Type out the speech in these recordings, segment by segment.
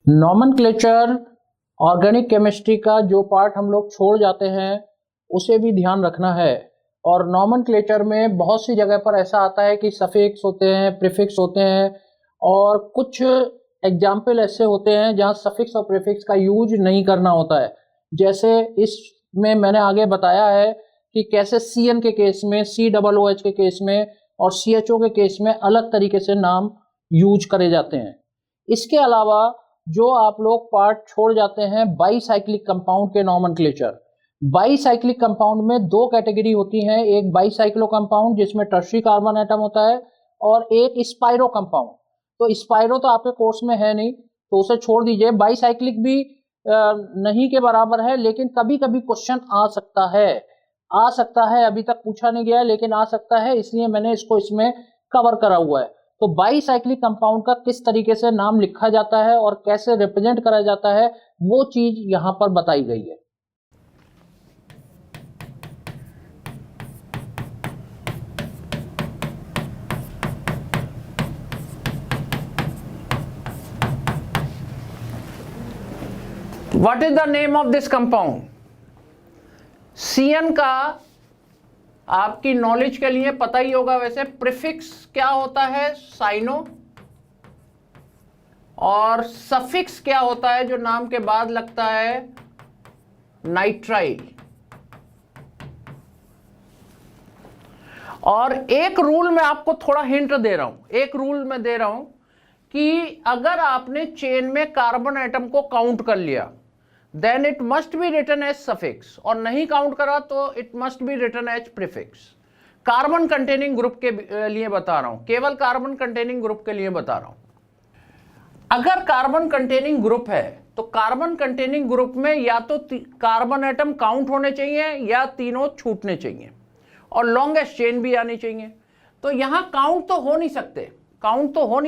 Nomenclature organic chemistry का जो part हम लोग छोड़ जाते हैं उसे भी ध्यान रखना है। और नॉमेनक्लेचर में बहुत सी जगह पर ऐसा आता है कि सफिक्स होते हैं, प्रीफिक्स होते हैं, और कुछ एग्जाम्पल ऐसे होते हैं जहाँ सफिक्स और प्रीफिक्स का यूज नहीं करना होता है। जैसे इसमें मैंने आगे बताया है कि कैसे CN के केस में, COOH के केस में और CHO के केस में अलग तरीके से नाम यूज करे जाते हैं। इसके अलावा जो आप लोग पार्ट छोड़ जाते हैं बाईसाइक्लिक कंपाउंड के नॉमेनक्लेचर। बाईसाइक्लिक कंपाउंड में दो कैटेगरी होती हैं, एक बाईसाइक्लो कंपाउंड जिसमें टर्शरी कार्बन एटम होता है और एक स्पाइरो कंपाउंड। तो स्पाइरो तो आपके कोर्स में है नहीं तो उसे छोड़ दीजिए। बाईसाइक्लिक भी नहीं के बराबर है, लेकिन कभी कभी क्वेश्चन आ सकता है, अभी तक पूछा नहीं गया है लेकिन आ सकता है, इसलिए मैंने इसको इसमें कवर करा हुआ है। तो बाईसाइक्लिक कंपाउंड का किस तरीके से नाम लिखा जाता है और कैसे रिप्रेजेंट करा जाता है वो चीज यहां पर बताई गई है। What is the name of this compound? CN का आपकी नॉलेज के लिए पता ही होगा। वैसे प्रीफिक्स क्या होता है? साइनो। और सफिक्स क्या होता है जो नाम के बाद लगता है? नाइट्राइल। और एक रूल मैं आपको थोड़ा हिंट दे रहा हूं, कि अगर आपने चेन में कार्बन एटम को काउंट कर लिया then it must be written as suffix, और नहीं काउंट करा तो it must be written as prefix. Carbon containing group के लिए बता रहा हूं, केवल कार्बन कंटेनिंग ग्रुप के लिए बता रहा हूं। अगर कार्बन कंटेनिंग ग्रुप है तो कार्बन कंटेनिंग ग्रुप में या तो कार्बन एटम काउंट होने चाहिए या तीनों छूटने चाहिए, और लॉन्गेस्ट चेन भी आनी चाहिए। तो यहां काउंट तो हो नहीं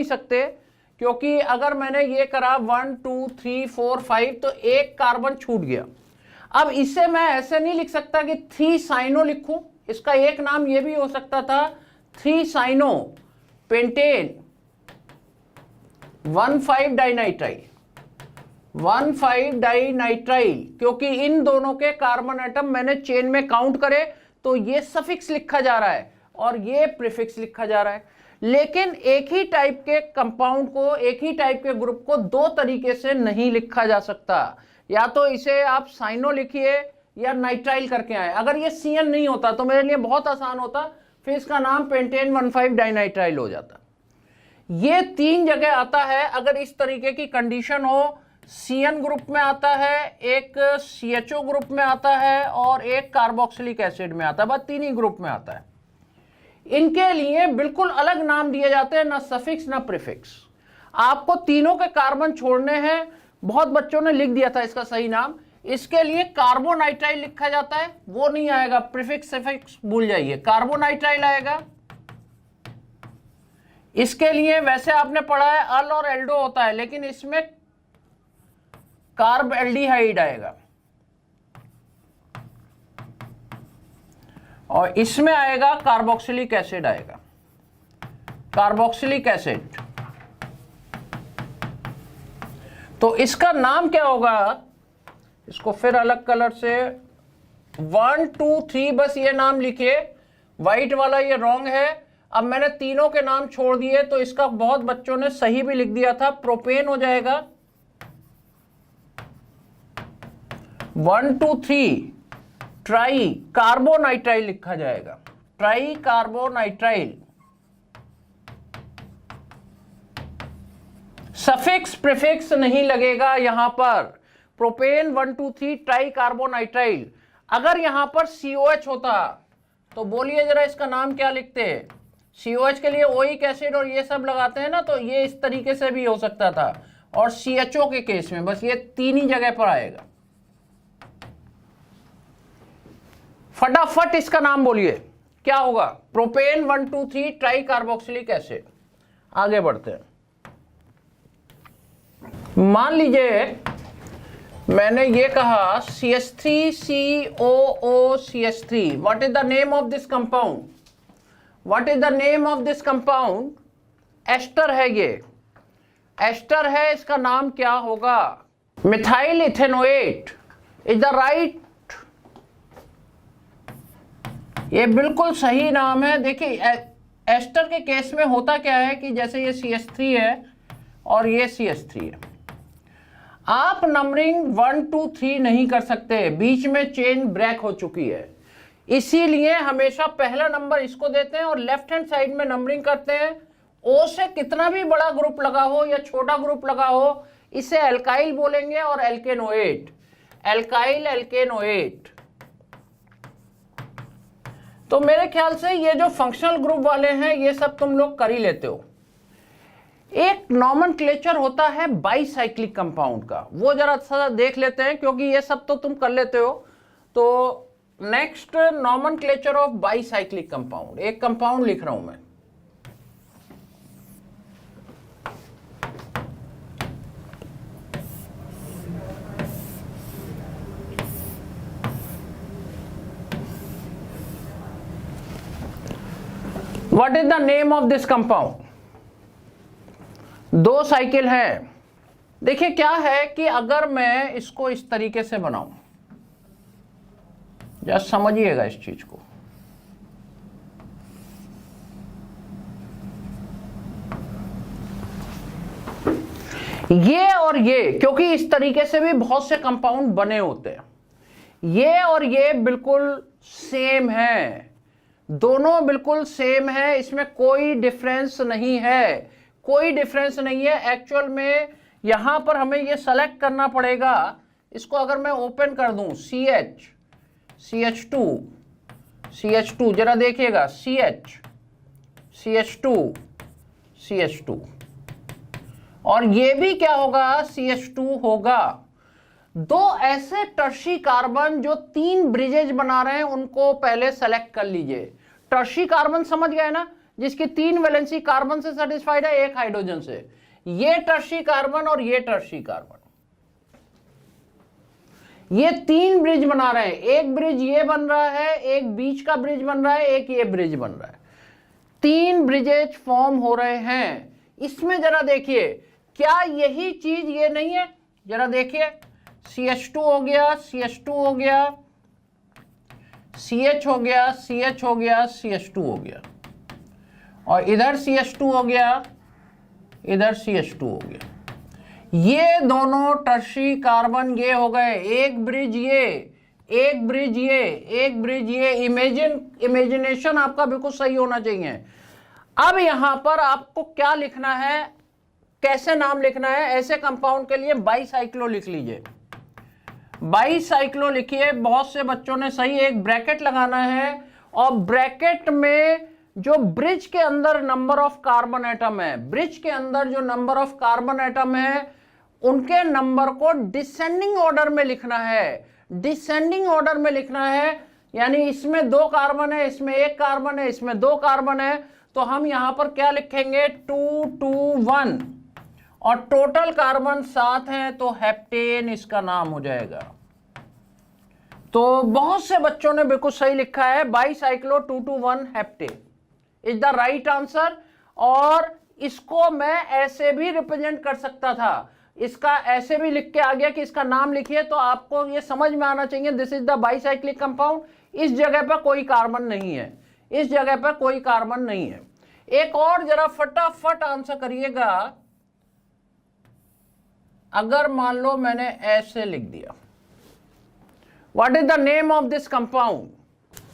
सकते, क्योंकि अगर मैंने ये करा 1 2 3 4 5 तो एक कार्बन छूट गया। अब इसे मैं ऐसे नहीं लिख सकता कि 3 साइनो लिखूं, इसका एक नाम ये भी हो सकता था 3 साइनो पेंटेन 1,5 डाइनाइट्राइल, 1,5 डाइनाइट्राइल, क्योंकि इन दोनों के कार्बन एटम मैंने चेन में काउंट करे तो ये सफिक्स लिखा जा रहा है और ये प्रीफिक्स लिखा जा रहा है। लेकिन एक ही टाइप के कंपाउंड को, एक ही टाइप के ग्रुप को दो तरीके से नहीं लिखा जा सकता। या तो इसे आप साइनो लिखिए या नाइट्राइल करके आए। अगर ये CN नहीं होता तो मेरे लिए बहुत आसान होता, फिर इसका नाम पेंटेन 1,5 डाइनाइट्राइल हो जाता। ये 3 जगह आता है अगर इस तरीके की कंडीशन हो। CN ग्रुप में आता है, एक CHO ग्रुप में आता है और एक कार्बोक्सिलिक एसिड में आता है, बस 3 ही ग्रुप में आता है। इनके लिए बिल्कुल अलग नाम दिए जाते हैं, ना सफिक्स ना प्रीफिक्स। आपको तीनों के कार्बन छोड़ने हैं। बहुत बच्चों ने लिख दिया था इसका सही नाम, इसके लिए कार्बोनाइट्राइल लिखा जाता है, वो नहीं आएगा। प्रीफिक्स सफिक्स भूल जाइए, कार्बोनाइट्राइल आएगा। इसके लिए वैसे आपने पढ़ा है अल और एल्डो होता है, लेकिन इसमें कार्ब एल्डिहाइड आएगा, और इसमें आएगा कार्बोक्सिलिक एसिड आएगा, कार्बोक्सिलिक एसिड। तो इसका नाम क्या होगा? इसको फिर अलग कलर से 1 2 3 बस ये नाम लिखिए। व्हाइट वाला ये रॉन्ग है। अब मैंने तीनों के नाम छोड़ दिए तो इसका बहुत बच्चों ने सही भी लिख दिया था, प्रोपेन हो जाएगा 1 2 3। ट्राई कार्बोनाइट्राइल लिखा जाएगा, ट्राई कार्बोनाइट्राइल। सफिक्स प्रीफिक्स नहीं लगेगा यहां पर। Propane 1 2 3 try carbonitrile. अगर यहां पर COH होता तो बोलिए जरा इसका नाम क्या लिखते हैं? COH के लिए ओइक एसिड और ये सब लगाते हैं ना, तो ये इस तरीके से भी हो सकता था। और CHO के केस में बस ये 3 ही जगह पर आएगा। फटाफट इसका नाम बोलिए क्या होगा? Propane 1 2 3 tri carboxylic acid. आगे बढ़ते हैं। मान लीजिए मैंने ये कहा CH3COOCH3। What is the name of this compound? What is the name of this compound? Ester है ये। एस्टर है, इसका नाम क्या होगा? Methyl ethanoate is the right, ये बिल्कुल सही नाम है। देखिए एस्टर के केस में होता क्या है कि जैसे ये CH3 है और ये CH3 है, आप नंबरिंग 1 2 3 नहीं कर सकते, बीच में चेन ब्रेक हो चुकी है, इसीलिए हमेशा पहला नंबर इसको देते हैं और लेफ्ट हैंड साइड में नंबरिंग करते हैं। ओ से कितना भी बड़ा ग्रुप लगा हो या छोटा ग्रुप लगा हो, इसे एल्काइल बोलेंगे और एल्केनोएट, एल्काइल एल्केनोएट। तो मेरे ख्याल से ये जो फंक्शनल ग्रुप वाले हैं ये सब तुम लोग कर ही लेते हो। एक नॉमेनक्लेचर होता है बाईसाइक्लिक कंपाउंड का, वो जरा सा देख लेते हैं क्योंकि ये सब तो तुम कर लेते हो। तो next nomenclature of bicyclic compound, एक कंपाउंड लिख रहा हूं मैं, what is the name of this compound? 2 cycle है। देखिए क्या है कि अगर मैं इसको इस तरीके से बनाऊं, जस्ट समझिएगा इस चीज को, ये और ये, क्योंकि इस तरीके से भी बहुत से कंपाउंड बने होते हैं, ये और ये बिल्कुल सेम है, दोनों बिल्कुल सेम है, इसमें कोई डिफरेंस नहीं है, कोई डिफरेंस नहीं है। एक्चुअल में यहां पर हमें ये सेलेक्ट करना पड़ेगा। इसको अगर मैं ओपन कर दूं, CH2 जरा देखिएगा, CH2 और ये भी क्या होगा? CH2 होगा। 2 ऐसे टर्शी कार्बन जो 3 ब्रिजेज बना रहे हैं उनको पहले सेलेक्ट कर लीजिए। टर्शी कार्बन समझ गए ना, जिसकी 3 वैलेंसी कार्बन से सेटिस्फाइड है, 1 हाइड्रोजन से। ये टर्शी कार्बन और ये टर्शी कार्बन, ये 3 ब्रिज बना रहे हैं, एक ब्रिज ये बन रहा है, एक बीच का ब्रिज बन रहा है, एक ये ब्रिज बन रहा है, 3 ब्रिजेज फॉर्म हो रहे हैं। इसमें जरा देखिए, क्या यही चीज ये नहीं है? जरा देखिए, CH2 हो गया, CH2 हो गया, CH हो गया, CH हो गया, CH2 हो गया, और इधर CH2 हो गया, इधर CH2 हो गया। ये दोनों टर्शी कार्बन ये हो गए, एक ब्रिज ये, एक ब्रिज ये, एक ब्रिज ये। इमेजिनेशन आपका बिल्कुल सही होना चाहिए। अब यहां पर आपको क्या लिखना है, कैसे नाम लिखना है? ऐसे कंपाउंड के लिए बाईसाइक्लो लिख लीजिए, बाईसाइक्लो लिखिए। बहुत से बच्चों ने सही, एक ब्रैकेट लगाना है और ब्रैकेट में जो ब्रिज के अंदर नंबर ऑफ कार्बन एटम है, ब्रिज के अंदर जो नंबर ऑफ कार्बन एटम है उनके नंबर को डिसेंडिंग ऑर्डर में लिखना है, डिसेंडिंग ऑर्डर में लिखना है। यानी इसमें 2 कार्बन है, इसमें 1 कार्बन है, इसमें 2 कार्बन है, तो हम यहां पर क्या लिखेंगे? 2 2 1, और टोटल कार्बन 7 है तो हेप्टेन इसका नाम हो जाएगा। तो बहुत से बच्चों ने बिल्कुल सही लिखा है, bicyclo 221 heptane is the right answer. और इसको मैं ऐसे भी रिप्रेजेंट कर सकता था, इसका ऐसे भी लिख के आ गया कि इसका नाम लिखिए, तो आपको ये समझ में आना चाहिए this is the bicyclic compound. इस जगह पर कोई कार्बन नहीं है, इस जगह पर कोई कार्बन नहीं है। एक और जरा फटाफट आंसर करिएगा, अगर मान लो मैंने ऐसे लिख दिया, what is the name of this compound?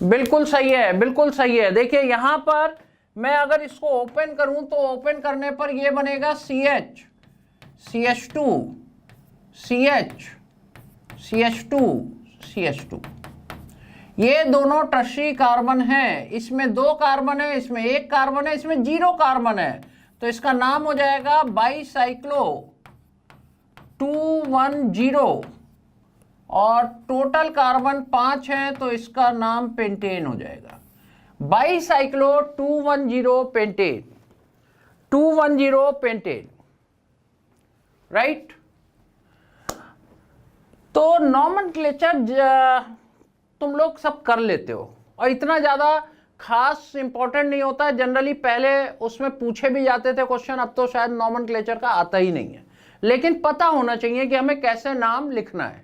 बिल्कुल सही है, बिल्कुल सही है। देखिए यहां पर मैं अगर इसको ओपन करूं तो ओपन करने पर यह बनेगा CH, CH2, CH, CH2, CH2। ये दोनों टर्शी कार्बन हैं, इसमें 2 कार्बन है, इसमें 1 कार्बन है, इसमें 0 कार्बन है, तो इसका नाम हो जाएगा बाईसाइक्लो 210, और टोटल कार्बन 5 है तो इसका नाम पेंटेन हो जाएगा, बाईसाइक्लो 210 पेंटेन, 210 पेंटेन, राइट। तो नॉमेनक्लेचर तुम लोग सब कर लेते हो और इतना ज्यादा खास इंपॉर्टेंट नहीं होता है, जनरली पहले उसमें पूछे भी जाते थे क्वेश्चन, अब तो शायद नॉमेनक्लेचर का आता ही नहीं है, लेकिन पता होना चाहिए कि हमें कैसे नाम लिखना है।